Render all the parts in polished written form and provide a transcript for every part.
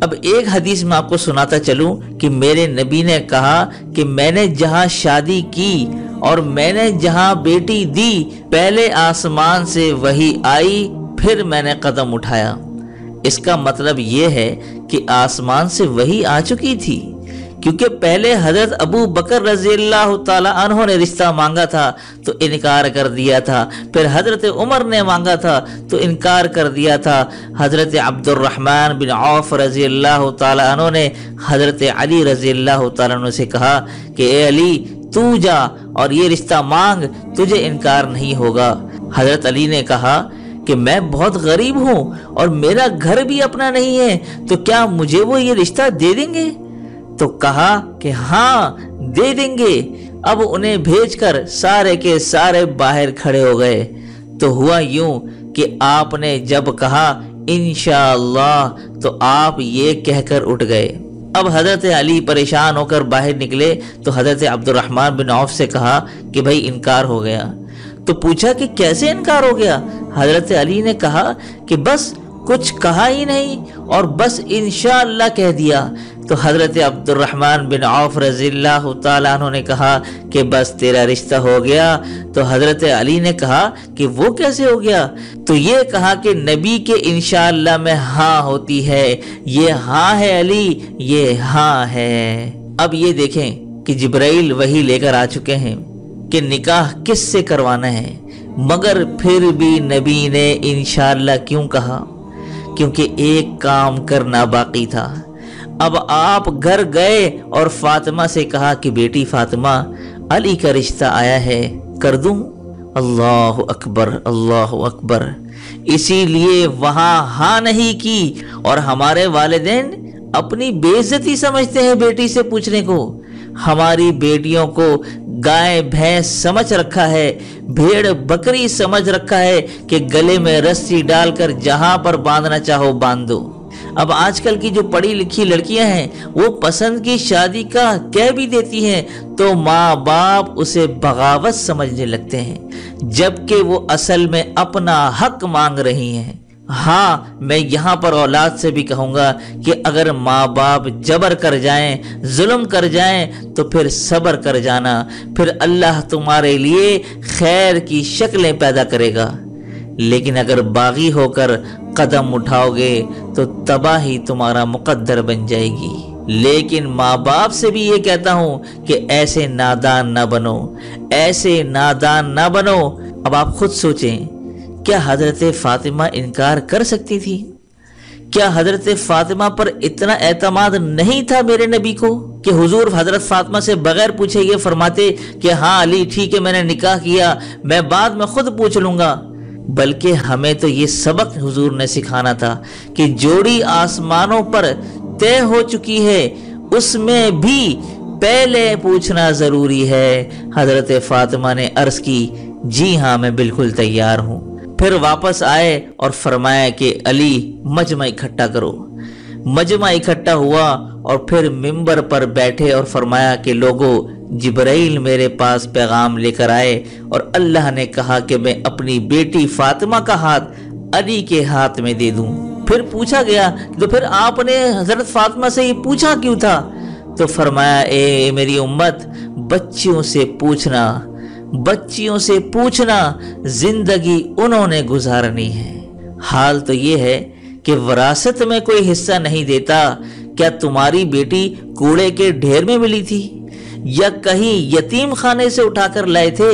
اب ایک حدیث میں آپ کو سناتا چلوں کہ میرے نبی نے کہا کہ میں نے جہاں شادی کی اور میں نے جہاں بیٹی دی، پہلے آسمان سے وحی آئی، پھر میں نے قدم اٹھایا۔ اس کا مطلب یہ ہے کہ آسمان سے وحی آ چکی تھی، کیونکہ پہلے حضرت ابو بکر رضی اللہ تعالیٰ عنہ نے رشتہ مانگا تھا تو انکار کر دیا تھا، پھر حضرت عمر نے مانگا تھا تو انکار کر دیا تھا، حضرت عبد الرحمن بن عوف رضی اللہ تعالیٰ عنہ نے حضرت علی رضی اللہ تعالیٰ عنہ سے کہا کہ اے علی تو جا اور یہ رشتہ مانگ، تجھے انکار نہیں ہوگا۔ حضرت علی نے کہا کہ میں بہت غریب ہوں اور میرا گھر بھی اپنا نہیں ہے، تو کیا مجھے وہ یہ رشتہ دے دیں گے؟ تو کہا کہ ہاں دے دیں گے۔ اب انہیں بھیج کر سارے کے سارے باہر کھڑے ہو گئے۔ تو ہوا یوں کہ آپ نے جب کہا انشاءاللہ تو آپ یہ کہہ کر اٹھ گئے۔ اب حضرت علی پریشان ہو کر باہر نکلے تو حضرت عبد الرحمن بن عوف سے کہا کہ بھائی انکار ہو گیا۔ تو پوچھا کہ کیسے انکار ہو گیا؟ حضرت علی نے کہا کہ بس کچھ کہا ہی نہیں اور بس انشاءاللہ کہہ دیا۔ تو حضرت عبد الرحمن بن عوف رضی اللہ تعالیٰ عنہ نے کہا کہ بس تیرا رشتہ ہو گیا۔ تو حضرت علی نے کہا کہ وہ کیسے ہو گیا؟ تو یہ کہا کہ نبی کے انشاءاللہ میں ہاں ہوتی ہے، یہ ہاں ہے علی، یہ ہاں ہے۔ اب یہ دیکھیں کہ جبرائیل وحی لے کر آ چکے ہیں کہ نکاح کس سے کروانا ہے، مگر پھر بھی نبی نے انشاءاللہ کیوں کہا؟ کیونکہ ایک کام کرنا باقی تھا۔ اب آپ گھر گئے اور فاطمہ سے کہا کہ بیٹی فاطمہ، علی کا رشتہ آیا ہے، کر دوں؟ اللہ اکبر، اللہ اکبر۔ اسی لیے وہاں ہاں نہیں کی، اور ہمارے والدین اپنی بے عزتی سمجھتے ہیں بیٹی سے پوچھنے کو۔ ہماری بیٹیوں کو گائے بھینس سمجھ رکھا ہے، بھیڑ بکری سمجھ رکھا ہے کہ گلے میں رسی ڈال کر جہاں پر باندھنا چاہو باندھ دو۔ اب آج کل کی جو پڑھی لکھی لڑکیاں ہیں وہ پسند کی شادی کا کہہ بھی دیتی ہیں تو ماں باپ اسے بغاوت سمجھنے لگتے ہیں، جبکہ وہ اصل میں اپنا حق مانگ رہی ہیں۔ ہاں میں یہاں پر اولاد سے بھی کہوں گا کہ اگر ماں باپ جبر کر جائیں، ظلم کر جائیں تو پھر صبر کر جانا، پھر اللہ تمہارے لیے خیر کی شکلیں پیدا کرے گا۔ لیکن اگر باغی ہو کر قدم اٹھاؤ گے تو تباہی تمہارا مقدر بن جائے گی۔ لیکن ماں باپ سے بھی یہ کہتا ہوں کہ ایسے نادان نہ بنو، ایسے نادان نہ بنو۔ اب آپ خود سوچیں، کیا حضرت فاطمہ انکار کر سکتی تھی؟ کیا حضرت فاطمہ پر اتنا اعتماد نہیں تھا میرے نبی کو کہ حضور حضرت فاطمہ سے بغیر پوچھے یہ فرماتے کہ ہاں علی ٹھیک ہے میں نے نکاح کیا، میں بعد میں خود پوچھ لوں گا؟ بلکہ ہمیں تو یہ سبق حضور نے سکھانا تھا کہ جوڑی آسمانوں پر طے ہو چکی ہے، اس میں بھی پہلے پوچھنا ضروری ہے۔ حضرت فاطمہ نے عرض کی جی ہاں میں بالکل تیار ہوں۔ پھر واپس آئے اور فرمایا کہ علی مجمع اکٹھا کرو۔ مجمع اکٹھا ہوا اور پھر منبر پر بیٹھے اور فرمایا کہ لوگوں، جبرائیل میرے پاس پیغام لے کر آئے اور اللہ نے کہا کہ میں اپنی بیٹی فاطمہ کا ہاتھ علی کے ہاتھ میں دے دوں۔ پھر پوچھا گیا تو پھر آپ نے حضرت فاطمہ سے یہ پوچھا کیوں تھا؟ تو فرمایا اے میری امت، بچیوں سے پوچھنا، بچیوں سے پوچھنا، زندگی انہوں نے گزارنی ہے۔ حال تو یہ ہے کہ وراثت میں کوئی حصہ نہیں دیتا۔ کیا تمہاری بیٹی کوڑے کے ڈھیر میں ملی تھی، یا کہیں یتیم خانے سے اٹھا کر لائے تھے،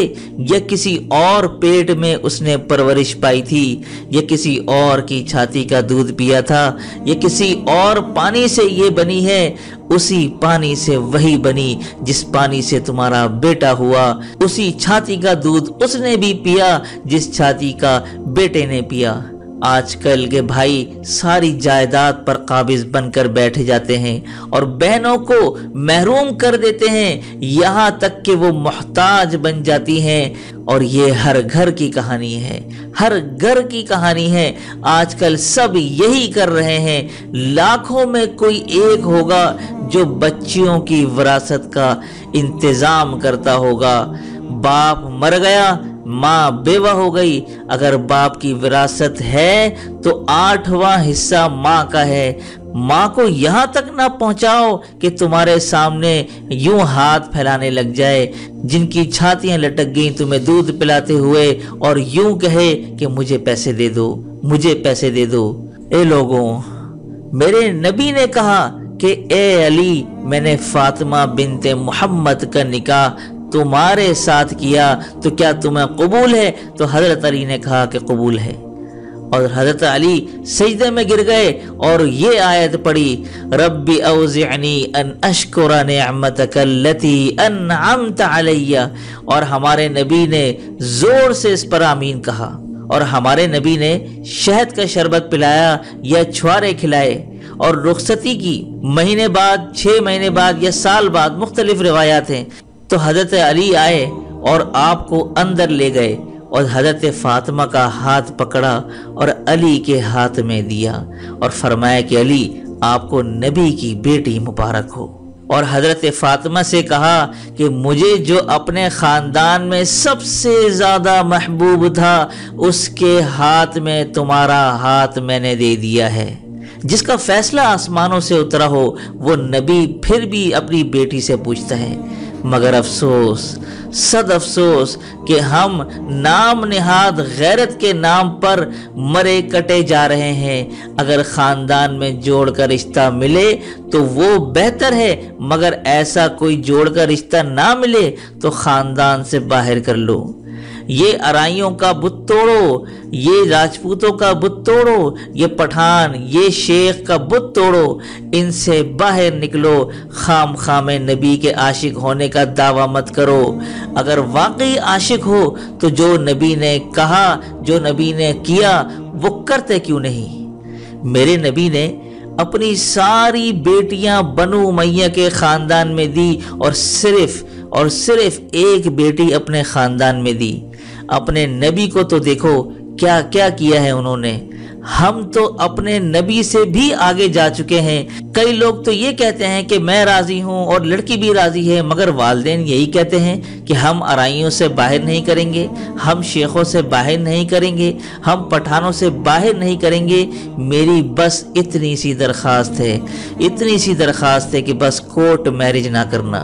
یا کسی اور پیٹ میں اس نے پرورش پائی تھی، یا کسی اور کی چھاتی کا دودھ پیا تھا، یا کسی اور پانی سے یہ بنی ہے؟ اسی پانی سے وہی بنی جس پانی سے تمہارا بیٹا ہوا، اسی چھاتی کا دودھ اس نے بھی پیا جس چھاتی کا بیٹے نے پیا۔ آج کل کے بھائی ساری جائیداد پر قابض بن کر بیٹھ جاتے ہیں اور بہنوں کو محروم کر دیتے ہیں، یہاں تک کہ وہ محتاج بن جاتی ہیں۔ اور یہ ہر گھر کی کہانی ہے، ہر گھر کی کہانی ہے۔ آج کل سب یہی کر رہے ہیں۔ لاکھوں میں کوئی ایک ہوگا جو بچیوں کی وراثت کا انتظام کرتا ہوگا۔ باپ مر گیا، ماں بیوہ ہو گئی، اگر باپ کی وراثت ہے تو 8واں حصہ ماں کا ہے۔ ماں کو یہاں تک نہ پہنچاؤ کہ تمہارے سامنے یوں ہاتھ پھیلانے لگ جائے، جن کی چھاتیاں لٹک گئیں تمہیں دودھ پلاتے ہوئے، اور یوں کہے کہ مجھے پیسے دے دو، مجھے پیسے دے دو۔ اے لوگوں، میرے نبی نے کہا کہ اے علی، میں نے فاطمہ بنت محمد کا نکاح تمہارے ساتھ کیا، تو کیا تمہیں قبول ہے؟ تو حضرت علی نے کہا کہ قبول ہے، اور حضرت علی سجدے میں گر گئے اور یہ آیت پڑھی، رب اوزعنی ان اشکر نعمتک التی انعمت علی، اور ہمارے نبی نے زور سے اس پر آمین کہا، اور ہمارے نبی نے شہد کا شربت پلایا یا چھوارے کھلائے، اور رخصتی کی مہینے بعد، 6 مہینے بعد یا سال بعد، مختلف روایات ہیں۔ تو حضرت علی آئے اور آپ کو اندر لے گئے اور حضرت فاطمہ کا ہاتھ پکڑا اور علی کے ہاتھ میں دیا اور فرمایا کہ علی، آپ کو نبی کی بیٹی مبارک ہو۔ اور حضرت فاطمہ سے کہا کہ مجھے جو اپنے خاندان میں سب سے زیادہ محبوب تھا، اس کے ہاتھ میں تمہارا ہاتھ میں نے دے دیا ہے۔ جس کا فیصلہ آسمانوں سے اترا ہو وہ نبی پھر بھی اپنی بیٹی سے پوچھتا ہے، مگر افسوس، صد افسوس کہ ہم نام نہاد غیرت کے نام پر مرے کٹے جا رہے ہیں۔ اگر خاندان میں جوڑ کا رشتہ ملے تو وہ بہتر ہے، مگر ایسا کوئی جوڑ کا رشتہ نہ ملے تو خاندان سے باہر کر لو۔ یہ ارائیوں کا بت توڑو، یہ راجپوتوں کا بت توڑو، یہ پٹھان، یہ شیخ کا بت توڑو، ان سے باہر نکلو۔ خام خام نبی کے عاشق ہونے کا دعویٰ مت کرو۔ اگر واقعی عاشق ہو تو جو نبی نے کہا، جو نبی نے کیا، وہ کرتے کیوں نہیں؟ میرے نبی نے اپنی ساری بیٹیاں بنو امیہ کے خاندان میں دی اور صرف ایک بیٹی اپنے خاندان میں دی۔ اپنے نبی کو تو دیکھو کیا کیا کیا ہے انہوں نے۔ ہم تو اپنے نبی سے بھی آگے جا چکے ہیں۔ کئی لوگ تو یہ کہتے ہیں کہ میں راضی ہوں اور لڑکی بھی راضی ہے، مگر والدین یہی کہتے ہیں کہ ہم ارائیوں سے باہر نہیں کریں گے، ہم شیخوں سے باہر نہیں کریں گے، ہم پٹھانوں سے باہر نہیں کریں گے۔ میری بس اتنی سی درخواست ہے کہ بس کورٹ میرج نہ کرنا،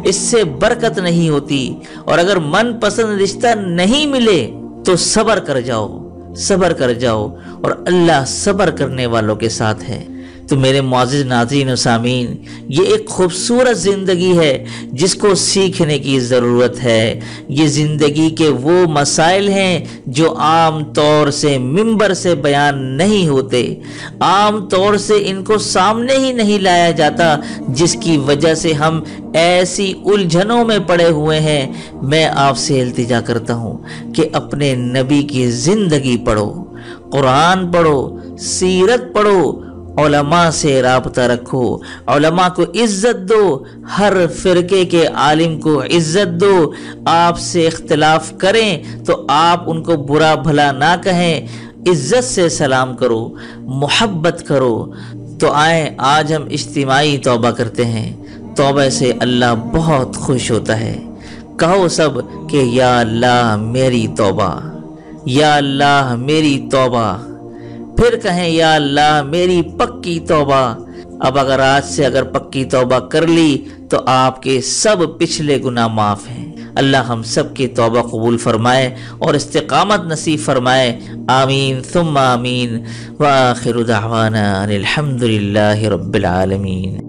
اس سے برکت نہیں ہوتی۔ اور اگر من پسند رشتہ نہیں ملے تو صبر کر جاؤ، اور اللہ صبر کرنے والوں کے ساتھ ہے۔ تو میرے معزز ناظرین و سامعین، یہ ایک خوبصورت زندگی ہے جس کو سیکھنے کی ضرورت ہے۔ یہ زندگی کے وہ مسائل ہیں جو عام طور سے ممبر سے بیان نہیں ہوتے، عام طور سے ان کو سامنے ہی نہیں لایا جاتا، جس کی وجہ سے ہم ایسی الجھنوں میں پڑے ہوئے ہیں۔ میں آپ سے التجا کرتا ہوں کہ اپنے نبی کی زندگی پڑھو، قرآن پڑھو، سیرت پڑھو، علماء سے رابطہ رکھو، علماء کو عزت دو، ہر فرقے کے عالم کو عزت دو۔ آپ سے اختلاف کریں تو آپ ان کو برا بھلا نہ کہیں، عزت سے سلام کرو، محبت کرو۔ تو آئیں آج ہم اجتماعی توبہ کرتے ہیں۔ توبہ سے اللہ بہت خوش ہوتا ہے۔ کہو سب کہ یا اللہ میری توبہ، یا اللہ میری توبہ، پھر کہیں یا اللہ میری پکی توبہ۔ اب اگر پکی توبہ کر لی تو آپ کے سب پچھلے گناہ معاف ہیں۔ اللہ ہم سب کی توبہ قبول فرمائے اور استقامت نصیب فرمائے، آمین ثم آمین۔ وآخر دعوانا الحمد للہ رب العالمین۔